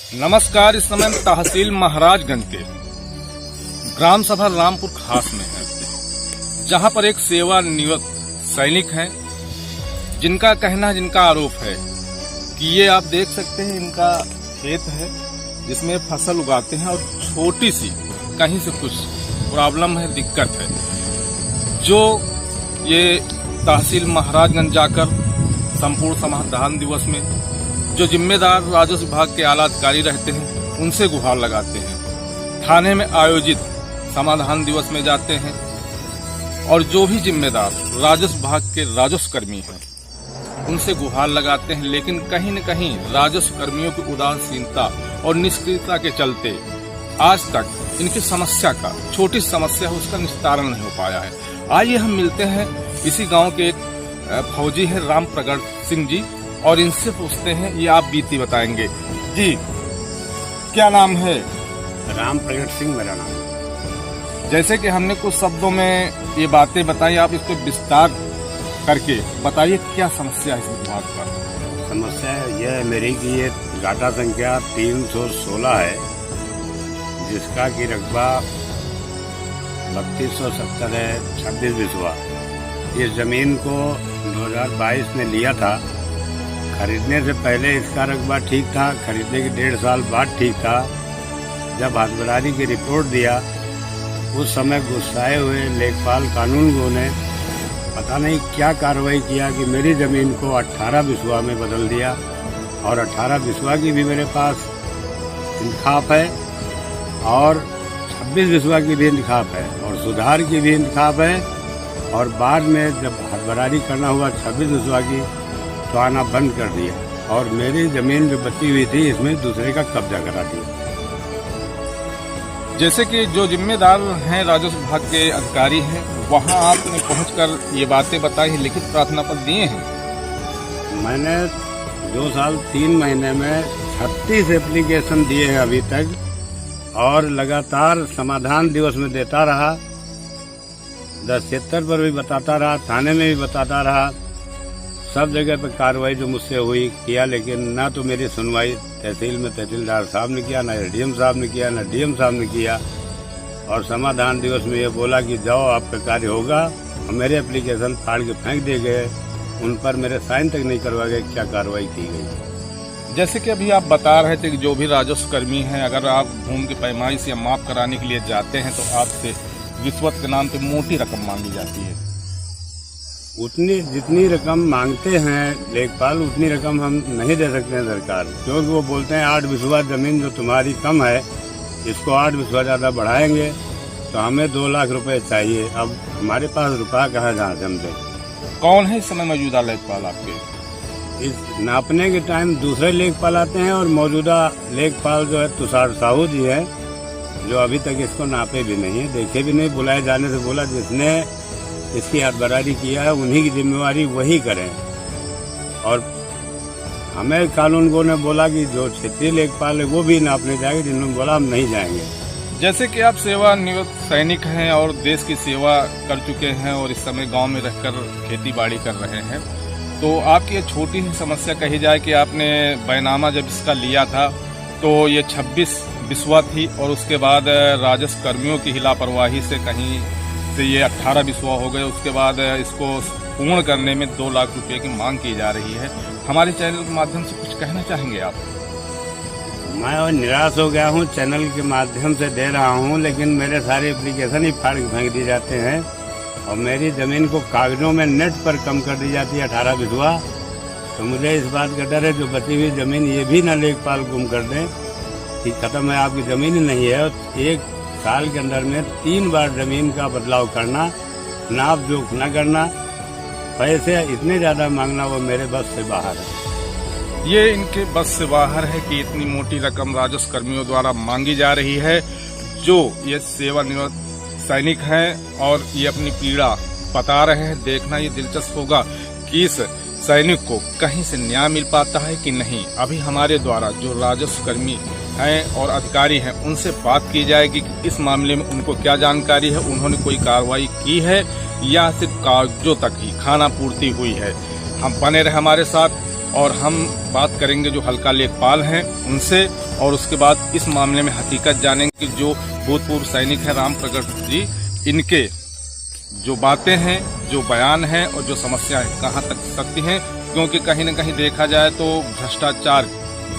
नमस्कार। इस समय तहसील महाराजगंज के ग्राम सभा रामपुर खास में है, जहां पर एक सेवानिवृत्त सैनिक हैं, जिनका कहना, जिनका आरोप है कि ये आप देख सकते हैं, इनका खेत है जिसमें फसल उगाते हैं और छोटी सी कहीं से कुछ प्रॉब्लम है, दिक्कत है, जो ये तहसील महाराजगंज जाकर संपूर्ण समाधान दिवस में जो जिम्मेदार राजस्व विभाग के आला अधिकारी रहते हैं उनसे गुहार लगाते हैं। थाने में आयोजित समाधान दिवस में जाते हैं और जो भी जिम्मेदार राजस्व विभाग के राजस्व कर्मी हैं उनसे गुहार लगाते हैं, लेकिन कहीं न कहीं राजस्व कर्मियों की उदासीनता और निष्क्रियता के चलते आज तक इनकी समस्या का, छोटी समस्या है, उसका निस्तारण नहीं हो पाया है। आइए हम मिलते हैं, इसी गांव के एक फौजी है राम प्रगट सिंह जी, और इनसे पूछते हैं, ये आप बीती बताएंगे जी। क्या नाम है? राम प्रगट सिंह मेरा नाम है। जैसे कि हमने कुछ शब्दों में ये बातें बताई, आप इसको विस्तार करके बताइए, क्या समस्या है इस विभाग पर? समस्या यह है मेरी कि ये गाटा संख्या 316 है, जिसका की रकबा 3270 है, 26 बिस्वा। इस जमीन को 2022 में लिया था। खरीदने से पहले इसका रकबा ठीक था, खरीदने के 1.5 साल बाद ठीक था। जब हदबरारी की रिपोर्ट दिया, उस समय गुस्साए हुए लेखपाल कानूनगो ने पता नहीं क्या कार्रवाई किया कि मेरी ज़मीन को 18 बिस्वा में बदल दिया, और 18 बिस्वा की भी मेरे पास इंतखाब है और 26 बिस्वा की भी इंतखाब है और सुधार की भी इंतखाब है। और बाद में जब हदबरारी करना हुआ 26 बिस्वा की, तो आना बंद कर दिया और मेरी जमीन जो बची हुई थी इसमें दूसरे का कब्जा करा दिया। जैसे कि जो जिम्मेदार हैं राजस्व विभाग के अधिकारी हैं, वहां आपने पहुंचकर ये बातें बताई हैं, लिखित प्रार्थना पत्र दिए हैं? मैंने 2 साल 3 महीने में 36 एप्लीकेशन दिए हैं अभी तक, और लगातार समाधान दिवस में देता रहा, 10-76 पर भी बताता रहा, थाने में भी बताता रहा, सब जगह पे कार्रवाई जो मुझसे हुई किया, लेकिन ना तो मेरी सुनवाई तहसील में तहसीलदार साहब ने किया, ना एसडीएम साहब ने किया, ना डीएम साहब ने किया। और समाधान दिवस में ये बोला कि जाओ आपका कार्य होगा, और मेरे एप्लीकेशन फाड़ के फेंक दिए गए, उन पर मेरे साइन तक नहीं करवा गए, क्या कार्रवाई की गई। जैसे कि अभी आप बता रहे थे कि जो भी राजस्व कर्मी हैं, अगर आप भूमि की पैमाइश या माप कराने के लिए जाते हैं तो आपसे रिश्वत के नाम पे मोटी रकम मांगी जाती है। उतनी जितनी रकम मांगते हैं लेखपाल, उतनी रकम हम नहीं दे सकते हैं सरकार, क्योंकि वो बोलते हैं 8 बिस्वा जमीन जो तुम्हारी कम है, इसको 8 बिस्वा ज्यादा बढ़ाएंगे तो हमें 2 लाख रुपए चाहिए। अब हमारे पास रुपया कहाँ जहाँ से हम दें। कौन है इस समय मौजूदा लेखपाल आपके? इस नापने के टाइम दूसरे लेखपाल आते हैं, और मौजूदा लेखपाल जो है तुषार साहू जी है, जो अभी तक इसको नापे भी नहीं है, देखे भी नहीं। बुलाए जाने से बोला जिसने इसकी हदबरारी किया है उन्हीं की जिम्मेवारी वही करें। और हमें कानूनगो ने बोला कि जो क्षेत्रीय लेखपाल है वो भी नापने जाएंगे, जिन्होंने बोला हम नहीं जाएंगे। जैसे कि आप सेवानिवृत्त सैनिक हैं और देश की सेवा कर चुके हैं और इस समय गांव में रहकर खेती बाड़ी कर रहे हैं, तो आपकी ये छोटी सी समस्या कही जाए कि आपने बैनामा जब इसका लिया था तो ये 26 बिस्वा थी, और उसके बाद राजस्व कर्मियों की लापरवाही से कहीं से ये 18 बिस्वा हो गए। उसके बाद इसको पूर्ण करने में 2 लाख रुपए की मांग की जा रही है। हमारे चैनल के माध्यम से कुछ कहना चाहेंगे आप? मैं निराश हो गया हूँ, चैनल के माध्यम से दे रहा हूँ, लेकिन मेरे सारे एप्लीकेशन ही फाड़ के फेंक दिए जाते हैं, और मेरी जमीन को कागजों में नेट पर कम कर दी जाती है 18 बिस्वा। तो मुझे इस बात का डर है जो बची हुई जमीन ये भी न लेखपाल गुम कर दें कि खत्म है, आपकी जमीन ही नहीं है। 1 साल के अंदर में 3 बार जमीन का बदलाव करना, नाप जोख न करना, पैसे इतने ज्यादा मांगना, वो मेरे बस से बाहर है। ये इनके बस से बाहर है कि इतनी मोटी रकम राजस्व कर्मियों द्वारा मांगी जा रही है, जो ये सेवानिवृत्त सैनिक हैं और ये अपनी पीड़ा बता रहे हैं। देखना ये दिलचस्प होगा कि इस सैनिक को कहीं से न्याय मिल पाता है कि नहीं। अभी हमारे द्वारा जो राजस्व कर्मी हैं और अधिकारी हैं उनसे बात की जाएगी कि इस मामले में उनको क्या जानकारी है, उन्होंने कोई कार्रवाई की है या सिर्फ कागजों तक ही खाना पूर्ति हुई है। हम बने रहे हमारे साथ और हम बात करेंगे जो हल्का लेखपाल हैं उनसे, और उसके बाद इस मामले में हकीकत जानेंगे कि जो भूतपूर्व सैनिक हैं राम प्रगट जी, इनके जो बातें हैं, जो बयान हैं और जो समस्याएं कहां तक सकती हैं, क्योंकि कहीं न कहीं देखा जाए तो भ्रष्टाचार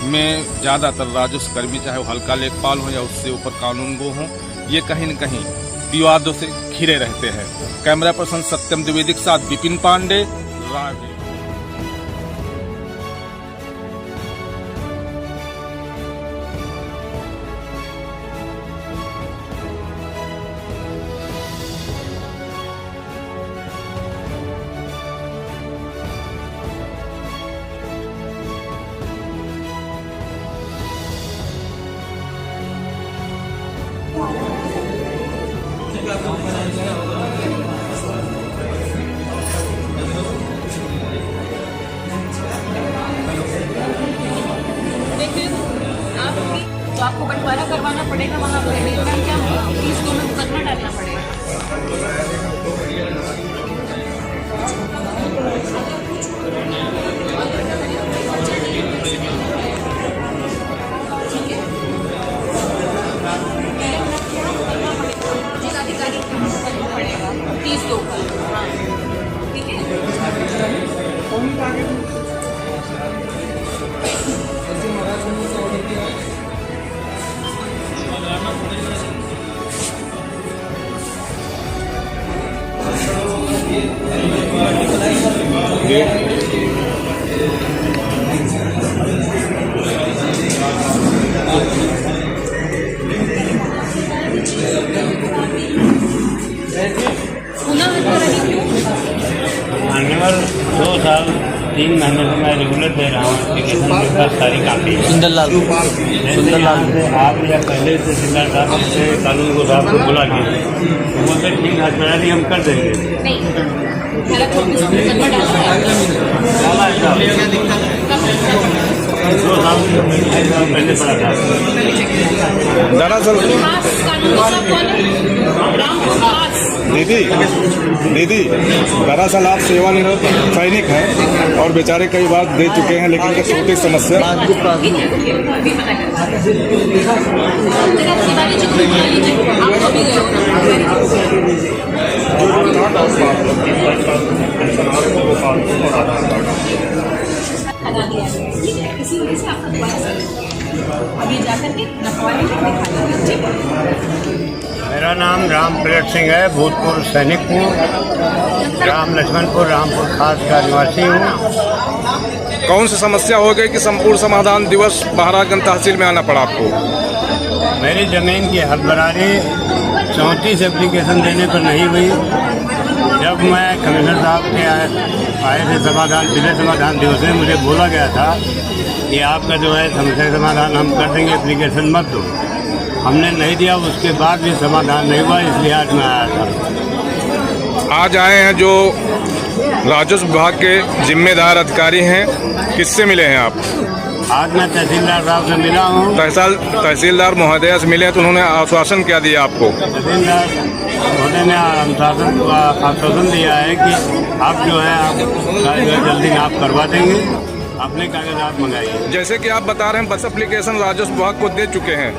में ज़्यादातर राजस्व कर्मी, चाहे वो हल्का लेखपाल हो या उससे ऊपर कानूनगो हों, ये कहीं न कहीं विवादों से घिरे रहते हैं। कैमरा पर्सन सत्यम द्विवेदी के साथ विपिन पांडे, राय। तो आपको बंटवारा करवाना पड़ेगा, वहाँ पर क्या फीस को मुकदमा डालना पड़ेगा। जिलाधिकारी पड़ेगा फीस के ऊपर, ठीक है। मान्यवर 2 साल 3 महीने से मैं रेगुलर दे रहा हूँ एप्लीकेशन के पास सारी कापी। सुंदरलाल से आप या पहले से सिंगर साहब से कानून को साहब को बुला के वो तो ठीक हजमारी हम कर देंगे। दो साल पहले पड़ा था। दरअसल दीदी दरअसल आप सेवानिवृत्त सैनिक हैं और बेचारे कई बार दे चुके हैं, लेकिन एक छोटी समस्या इसी वजह से आपका दोबारा अभी जाकर के मेरा नाम राम प्रगट सिंह है, भूतपूर्व सैनिक हूँ, ग्राम लक्ष्मणपुर रामपुर खास का निवासी हूँ। कौन सी समस्या हो गई कि संपूर्ण समाधान दिवस महाराजगंज तहसील में आना पड़ा आपको? मेरी जमीन की हदबरारी 34 एप्लीकेशन देने पर नहीं हुई। जब मैं कमिश्नर साहब के आए थे समाधान, पिछले समाधान दिवस में मुझे बोला गया था कि आपका जो है समस्या समाधान हम कर देंगे, एप्लीकेशन मत दो। हमने नहीं दिया, उसके बाद भी समाधान नहीं हुआ, इसलिए आज मैं आया था। आज आए हैं जो राजस्व विभाग के जिम्मेदार अधिकारी हैं, किससे मिले हैं आप? आज मैं तहसीलदार साहब से मिला हूँ। तहसीलदार महोदया से मिले तो उन्होंने आश्वासन क्या दिया आपको? तहसीलदार महोदय ने आश्वासन दिया है कि आप जो है आप जल्दी आप करवा देंगे, अपने कागजात मंगाइए। जैसे कि आप बता रहे हैं बस एप्लीकेशन राजस्व विभाग को दे चुके हैं,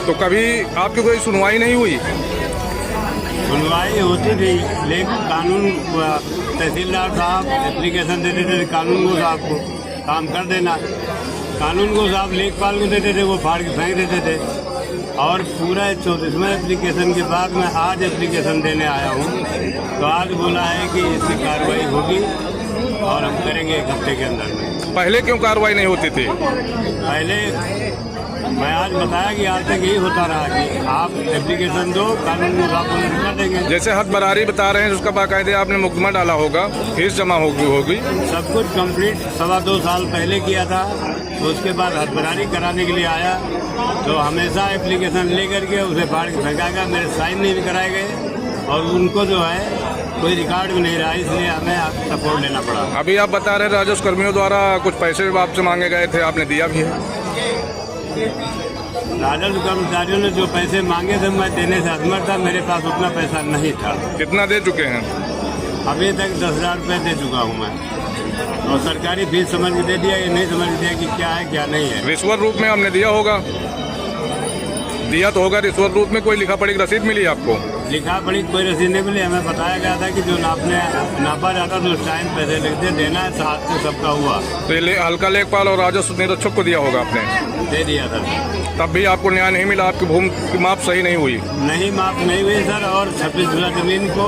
तो कभी आपकी कोई सुनवाई नहीं हुई? सुनवाई होती थी, लेकिन कानून तहसीलदार साहब एप्लीकेशन देते थे कानून को साहब को काम कर देना, कानून को साहब लेखपाल को देते थे, वो फाड़ के फेंक देते थे। और पूरा 34वें एप्लीकेशन के बाद मैं आज एप्लीकेशन देने आया हूँ, तो आज बोला है कि इसकी कार्रवाई होगी और हम करेंगे 1 हफ्ते के अंदर में। पहले क्यों कार्रवाई नहीं होती थी? पहले मैं आज बताया कि आज तक यही होता रहा कि आप एप्लीकेशन दो, कानून को आप कर देंगे। जैसे हद बरारी बता रहे हैं उसका बाकायदे आपने मुकदमा डाला होगा, फीस जमा होगी। सब कुछ कंप्लीट 2.25 साल पहले किया था, तो उसके बाद हद बरारी कराने के लिए आया तो हमेशा एप्लीकेशन लेकर के उसे फाड़ के फेंका गया, मेरे साइन नहीं भी कराए गए और उनको जो है कोई रिकॉर्ड भी नहीं रहा, इसलिए हमें सपोर्ट लेना पड़ा। अभी आप बता रहे राजस्व कर्मियों द्वारा कुछ पैसे आपसे मांगे गए थे, आपने दिया भी है? राजस्व कर्मचारियों ने जो पैसे मांगे थे मैं देने से असमर्थ था, मेरे पास उतना पैसा नहीं था। कितना दे चुके हैं? अभी तक 10,000 रुपये दे चुका हूँ मैं, और सरकारी फीस समझ के दे दिया, ये नहीं समझ दिया कि क्या है क्या नहीं है। रिश्वत रूप में हमने दिया होगा, दिया तो होगा रिश्वत रूप में। कोई लिखा पढ़ी रसीद मिली आपको? लिखा पढ़ी कोई रसीद नहीं मिली। हमें बताया गया था कि जो नापा जाता तो उस टाइम पैसे लिखते देना है, साथ में सबका हुआ। तो ये हल्का लेखपाल और राजस्व निरीक्षक को दिया होगा आपने? दे दिया था। तब भी आपको न्याय नहीं मिला, आपकी भूमि की माप सही नहीं हुई? नहीं, माप नहीं हुई सर, और 26 बिस्वा जमीन को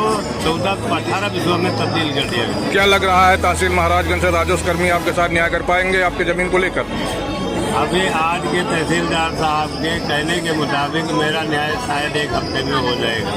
18 बिस्वा में तब्दील कर दिया गया। क्या लग रहा है तहसील महाराजगंज से राजस्व कर्मी आपके साथ न्याय कर पाएंगे आपकी जमीन को लेकर? अभी आज के तहसीलदार साहब के कहने के मुताबिक मेरा न्याय शायद 1 हफ्ते में हो जाएगा।